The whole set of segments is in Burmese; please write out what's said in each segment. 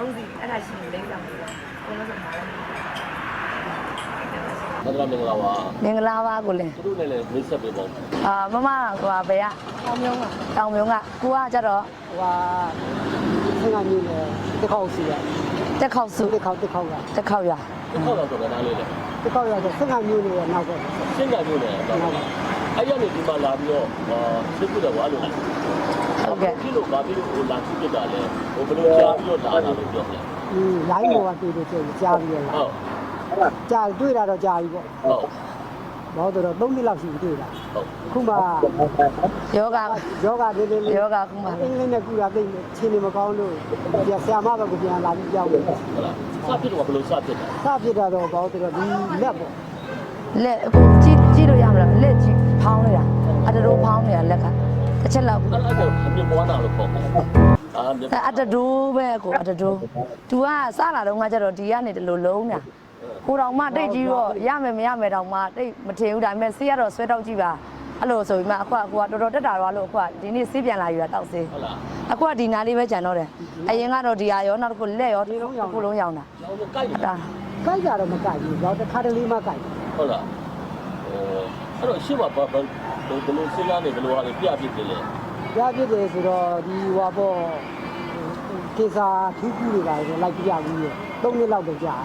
ဟုတ်စီအဲ့ဒါရှိရင်လိမ့်ဆောင်လို့ကိုလို့ဆိုမှာလည်းမင်္ဂလာပါမင်္ဂလာပါကိုလင်းသူတို့လည်းမိတ်ဆက်ပေးပါဦးမမဟိုဘယ်ကတောင်မြုံကကိုကကြတော့ဟိုဆင်းကမျိုးနဲ့တစ်ခေါက်စီရတက်ခေါက်စုတစ်ခေါက်ရတက်ခေါက်ရတစ်ခေါက်တော့တော့နားလေးလေတစ်ခေါက်ရဆိုဆင်းကမျိုးနဲ့နောက်တော့ဆင်းကမျိုးနဲ့တော့အဲ့ရနေဒီမှာလာပြီးတော့စစ်ပြတော့ဘာလို့လဲဟုတ်ကဲ့ဒီလိုဘာဖြစ်လို့ဟိုလာစစ်ပြတာလဲဟိုဘယ်လိုကြားပြီးတော့လာတာလို့ပြောပြလိုင်းပေါ်ကတွေ့တယ်ကြားပြီးတော့ဟုတ်ကြားတွေ့တာတော့ကြားပြီပေါ့ဟုတ်ဘောတော့3နှစ်လောက်ရှိပြီတွေ့တာဟုတ်ခုမှယောဂလေးခုမှအင်္ဂလိပ်နဲ့ကူတာသိချင်းနေမကောင်းလို့ပြဆရာမဘက်ကပြန်လာပြီးကြောက်တယ်ဟုတ်လားစဖြစ်တော့ဘယ်လိုစဖြစ်တာစဖြစ်တာတော့ဘောတော့ဒီလက်ပေါ့လက်အခုကြည့်လို့ရမလားလက်ကြည့်ဖောင်းနေတာအတတိုးဖောင်းနေတာလက်ကတစ်ချက်လောက်အဲ့ဒါကြောင့်အမြင်ပေါ်လာလို့ပေါ့အတတိုးပဲကိုအတတိုး तू ကစလာတော့ငါကျတော့ဒီကနေတလို့လုံးနေတာကိုတော်မှတိတ်ကြီးတော့ရမယ်မရမယ်တော့မှတိတ်မထင်ဘူးဒါပေမဲ့ဆေးရတော့ဆွဲတောက်ကြည့်ပါအဲ့လိုဆိုပြီးမှအခုကတော်တော်တက်တာတော့လို့အခုကဒီနေ့ဆေးပြန်လာယူတာတောက်ဆေးဟုတ်လားအခုကဒီနာလေးပဲကြံတော့တယ်အရင်ကတော့ဒီဟာရောနောက်တစ်ခုလက်ရောဒီလုံးရောကိုလုံးရောင်းတာကိုက်တာကိုက်ကြတော့မကိုက်ဘူးတော့တစ်ခါတလေမှကိုက်ဟုတ်လားအဲ့တော့ရှင်းပါဘယ်လိုစဉ်းစားနေဘယ်လိုဟာလဲပြပြတယ်လဲပြပြတယ်ဆိုတော့ဒီဟွာပေါ့ကေစာထူးကူတွေပါဆိုလိုက်ပြရဘူးရဲ့3နှစ်လောက်တော့ကြာ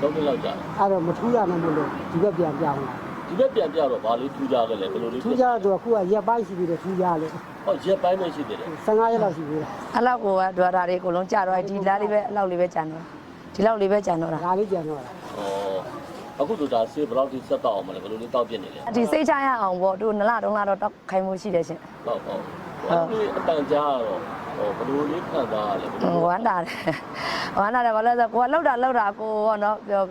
3နှစ်လောက်ကြာအဲ့တော့မထူးရနိုင်လို့ဒီဘက်ပြန်ပြောင်းလာဒီဘက်ပြန်ပြတော့ဗာလေးထူးကြတယ်လေဘယ်လိုလေးထူးကြတော့အခုကရက်ပိုင်းရှိသေးတယ်ထူးကြလို့ဟောရက်ပိုင်းပဲရှိသေးတယ်15ရက်လောက်ရှိသေးတယ်အဲ့လောက်ကိုကဒွါတာတွေအကုန်လုံးကြာတော့ဒီလားလေးပဲအဲ့လောက်လေးပဲကြံတော့ဒီလောက်လေးပဲကြံတော့တာဒါလေးကြံတော့တာအခုတို့ဒါဆေးဘယ်လောက်ထိဆက်တော့အောင်မလဲဘယ်လိုလေးတောက်ပြနေလဲဒီစိတ်ချရအောင်ပေါ့တို့2လ3လတော့တောက်ခိုင်းမှုရှိတယ်ရှင်ဟုတ်ဒီအတန်ကြားတော့ဘယ်လိုလေးခံစားရလဲဝမ်းတာတယ်ဘာလဲဆိုကိုကလောက်တာကိုပေါ့နော်ပြော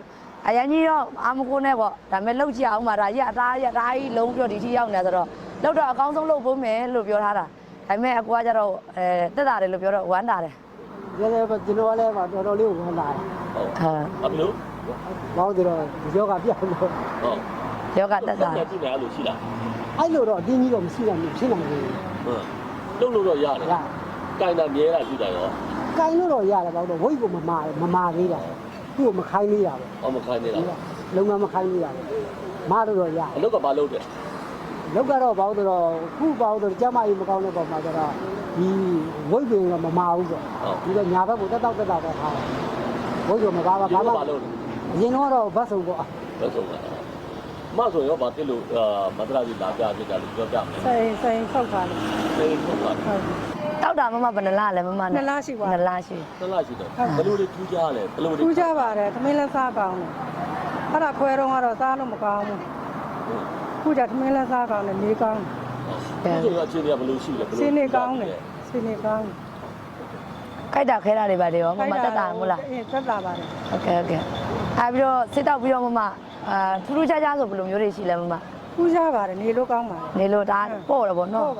အရင်ကြီးတော့အာမကိုနဲ့ပေါ့ဒါပေမဲ့လောက်ကြည့်အောင်ပါဒါကြီးအသားကြီးလုံးပြောဒီထိရောက်နေဆိုတော့လောက်တော့အကောင်းဆုံးလုပ်ဖို့မယ်လို့ပြောထားတာဒါပေမဲ့အကူကကျတော့တက်တာတယ်လို့ပြောတော့ဝမ်းတာတယ်ကျွန်တော်လည်းတော်တော်လေးဝမ်းတာဟုတ်ဘယ်လိုဘောင်းတော့ယောဂပြတ်လို့ဟုတ်ယောဂတက်တာကြည့်နေအဲ့လိုရှိလားအဲ့လိုတော့အတင်းကြီးတော့မရှိနိုင်ဘူးဖြစ်နိုင်ဘူးဟုတ်လုပ်လို့တော့ရတယ်ကိုင်တာမြဲတာရှိတာရောကိုင်လို့တော့ရတယ်ဘောင်းတော့ဝိတ်ကိုမမာသေးတာသူ့ကိုမခိုင်းသေးတာပဲမခိုင်းသေးတာလုံးဝမခိုင်းသေးတာပဲမတော့ရအလုတ်ကဘာလုပ်တယ်လောက်ကတော့ဘောင်းတော့ခုဘောင်းတော့ကျမကြီးမကောင်းတဲ့ပုံမှာကျတော့ဒီဝိတ်ပင်ကမမာဘူးပေါ့ဒီတော့ညာဘက်ကိုတက်တော့ထားဝိတ်ကမပါဘာလုပ်လဲအရင်တော့ဘတ်စုံပေါ့ဘတ်စုံပါမဆိုရောဘာဖြစ်လို့မန္တရာကြီးလာပြဖြစ်တာလို့ပြောပြမယ်စိန်ဆောက်တာလေစိန်ဆောက်တာတောက်တာမမဘယ်နှလားလဲမမ2လရှိပါ2လရှိ2လရှိတော့ဘယ်လိုတွေထူးခြားလဲဘယ်လိုတွေထူးခြားပါတယ်သမင်းလက်စားကောင်းတယ်အဲ့ဒါခွဲတော့ကတော့စားလို့မကောင်းဘူးခုကျသမင်းလက်စားကောင်းတယ်နေကောင်းတယ်ဒီလိုအခြေအနေကဘယ်လိုရှိလဲဘယ်လိုစင်းနေကောင်းတယ်စင်းနေကောင်းခိုက်တာခဲတာတွေပါတယ်ရောမမတက်တာမဟုတ်လားတက်တာပါတယ်ဟုတ်ကဲ့အဲ့ပြီးတော့စစ်တောက်ပြီးတော့မမထူးထူးခြားခြားဆိုဘယ်လိုမျိုးတွေရှိလဲမမထူးခြားပါတယ်နေလို့ကောင်းပါတယ်နေလို့ဒါပေါ့တယ်ပေါ့နော်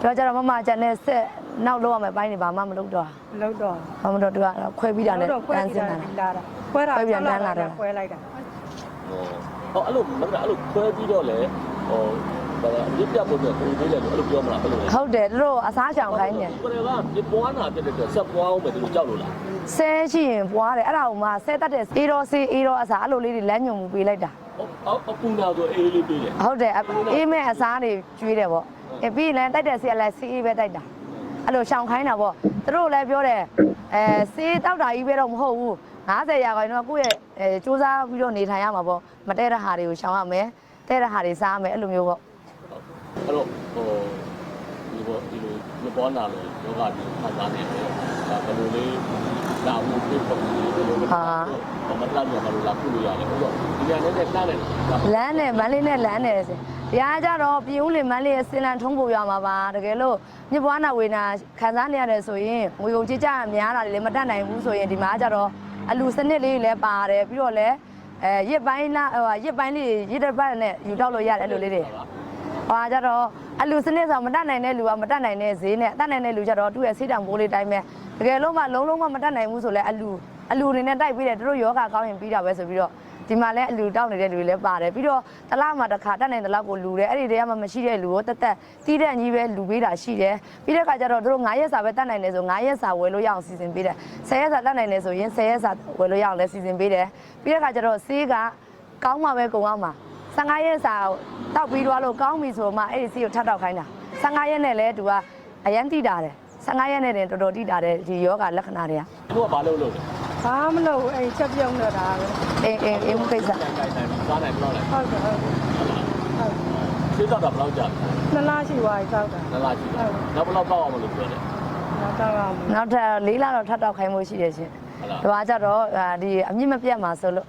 ပြောကြတော့မမကျန်တဲ့ဆက်နောက်လောက်ရမယ်ပိုင်းတွေဘာမှမလုပ်တော့မလုပ်တော့ဘာမှမတော့သူကခွဲပြီးတာနဲ့တန်းစင်းတာခွဲတာပြန်တန်းလာတယ်ခွဲလိုက်တာဟောအဲ့လိုမဟုတ်အဲ့လိုခွဲပြီးတော့လေဟိုမြစ်ပြဖို့ဆိုပုံသေးတယ်လို့အဲ့လိုပြောမလားဘယ်လိုလဲဟုတ်တယ်တို့အစားချောင်ခိုင်းတယ်ကိုယ်ကဒီပွားနာဖြစ်တဲ့ဆက်ပွားအောင်ပဲဒီလိုကြောက်လို့လားဆဲရှိရင်ပွားတယ်အဲ့ဒါကိုမှဆဲတတ်တဲ့အေးတော့ဆေးအေးတော့အစားအဲ့လိုလေးတွေလမ်းညွန်မှုပေးလိုက်တာအပူနာဆိုအေးလေးပေးတယ်ဟုတ်တယ်အေးမဲ့အစားတွေကျွေးတယ်ပေါ့ပြီးရင်တိုက်တဲ့ဆေးလည်းဆေးအေးပဲတိုက်တာအဲ့လိုရှောင်ခိုင်းတာပေါ့သူတို့လည်းပြောတယ်ဆေးတောက်တာကြီးပဲတော့မဟုတ်ဘူး90ရာခိုင်နှုန်းကကိုယ့်ရဲ့စူးစမ်းပြီးတော့နေထိုင်ရမှာပေါ့မတဲတဲ့ဟာတွေကိုရှောင်ရမယ်တဲတဲ့ဟာတွေစားရမယ်အဲ့လိုမျိုးပေါ့အဲ့တော့ဒီလိုပေါ်လာလို့ယောဂဒီခံစားနေတယ်ဒါဘယ်လိုလေးလာမှုဖြစ်ပုံဒီလိုမတလာမျိုးမလို့လာခုလို့ရတယ်ဟုတ်တော့ဒီကနေ့နဲ့တန်းတယ်လမ်းနဲ့မန်းလေးနဲ့လမ်းနဲ့ဆိုတရားကြတော့ပြည်ဦးလင်မန်းလေးရဲ့စင်လန်ထုံးဖို့ရမှာပါတကယ်လို့မြစ်ပွားနာဝေနာခံစားနေရတယ်ဆိုရင်ငွေကုန်ကြေးကြများတာလည်းမတတ်နိုင်ဘူးဆိုရင်ဒီမှာကြတော့အလူစနစ်လေးလည်းပါတယ်ပြီးတော့လည်းရစ်ပိုင်းလားရစ်ပိုင်းလေးရစ်တဲ့ဘက်နဲ့ယူတော့လို့ရတယ်အဲ့လိုလေးတွေဟာကြတော့အလူစနစ်ဆိုမတတ်နိုင်တဲ့လူကမတတ်နိုင်တဲ့ဈေးနဲ့တတ်နိုင်တဲ့လူကြတော့သူ့ရဲ့ဆေးတံပိုးလေးတိုင်းပဲတကယ်လို့မှလုံးလုံးမတတ်နိုင်ဘူးဆိုလဲအလူအနေနဲ့တိုက်ပြီးတယ်တို့ယောဂကောင်းရင်ပြီးတာပဲဆိုပြီးတော့ ဒီမှာလည်းအလူတောက်နေတဲ့လူတွေလည်းပါတယ်ပြီးတော့တလားမှာတစ်ခါတက်နိုင်တဲ့လောက်ကိုလူတယ်အဲ့ဒီတည်းကမှမရှိတဲ့လူကိုတက်တက်တီးတဲ့ညီပဲလူပေးတာရှိတယ်ပြီးတဲ့ခါကျတော့တို့9ရက်စာပဲတက်နိုင်တယ်ဆို9ရက်စာဝယ်လို့ရအောင်စီစဉ်ပေးတယ်10ရက်စာတက်နိုင်တယ်ဆိုရင်10ရက်စာဝယ်လို့ရအောင်လည်းစီစဉ်ပေးတယ်ပြီးတဲ့ခါကျတော့ဆေးကကောင်းမှပဲကုန်အောင်မှာ15ရက်စာတောက်ပြီးသွားလို့ကောင်းပြီဆိုမှအဲ့ဒီဆေးကိုထပ်တောက်ခိုင်းတာ15ရက်နဲ့လည်းသူကအရန်တိတာတယ်15ရက်နဲ့တင်တော်တော်တိတာတယ်ဒီယောဂလက္ခဏာတွေက သူကဘာလုပ်လို့လဲ ဘာမလို့အဲ့ချက်ပြုံးနေတာပဲ အေးမကိစ္စ တိုင်စားနိုင်ဘယ်လောက်လဲ ဟုတ်တယ်ဟုတ်တယ် ဆေးတော့ဘယ်လောက်ကြာ နှစ်လရှိသွားပြီတောက်တာ လဲလားရှိတယ်နောက်ဘယ်လောက်တော့အောင်လို့ပြောတယ် နောက်တော့အောင် နောက်ထပ်4လတော့ထပ်တောက်ခိုင်းမှုရှိတယ်ရှင် ဟုတ်လား ဒါကကြတော့ဒီအမြင့်မပြတ်မှာဆိုလို့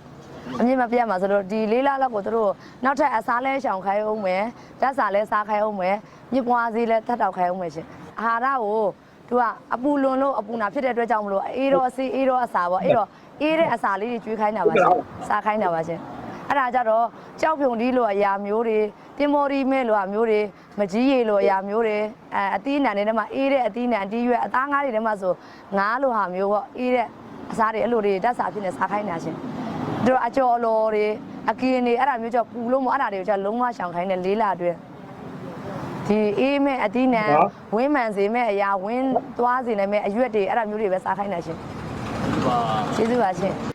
အမြင့်မပြတ်မှာဆိုလို့ဒီ4လလောက်ကိုတို့နောက်ထပ်အစားလဲရှောင်ခိုင်းအောင်မယ်ဓာတ်စာလဲစားခိုင်းအောင်မယ်မြစ်ပွားစေးလဲထပ်တောက်ခိုင်းအောင်မယ်ရှင်အာဟာရကိုသူကအပူလွန်လို့အပူနာဖြစ်တဲ့အတွက်ကြောင့်မလို့အေးတော့ဆေးအေးတော့အစာပေါ့အေးတော့အေးတဲ့အစာလေးတွေကျွေးခိုင်းတာပါရှင်စားခိုင်းတာပါရှင်အဲ့ဒါကြတော့ကြောက်ဖြုံဒီလိုအရာမျိုးတွေတင်မော်ရီမဲလိုအမျိုးတွေမကြီးရည်လိုအရာမျိုးတွေအသီးနှံတွေထဲမှာအေးတဲ့အသီးနှံအတီးရွက်အသားငါးတွေထဲမှာဆိုငါးလိုဟာမျိုးပေါ့အေးတဲ့အစားတွေအဲ့လိုတွေဓာတ်စာဖြစ်နေစားခိုင်းတာရှင်တို့အကျော်လော်တွေအကင်းတွေအဲ့ဒါမျိုးကြောင့်ပူလို့မအဲ့ဒါတွေကိုကျလုံးဝရှောင်ခိုင်းတယ်၄လအတွင်းဒီအေးမဲ့အသီးနှံဝင်းမှန်စေမဲ့အရာဝင်းသွားစေနိုင်မဲ့အရွက်တွေအဲ့ဒါမျိုးတွေပဲစားခိုင်းတာရှင် ဒီပါ ကျေးဇူးပါရှင်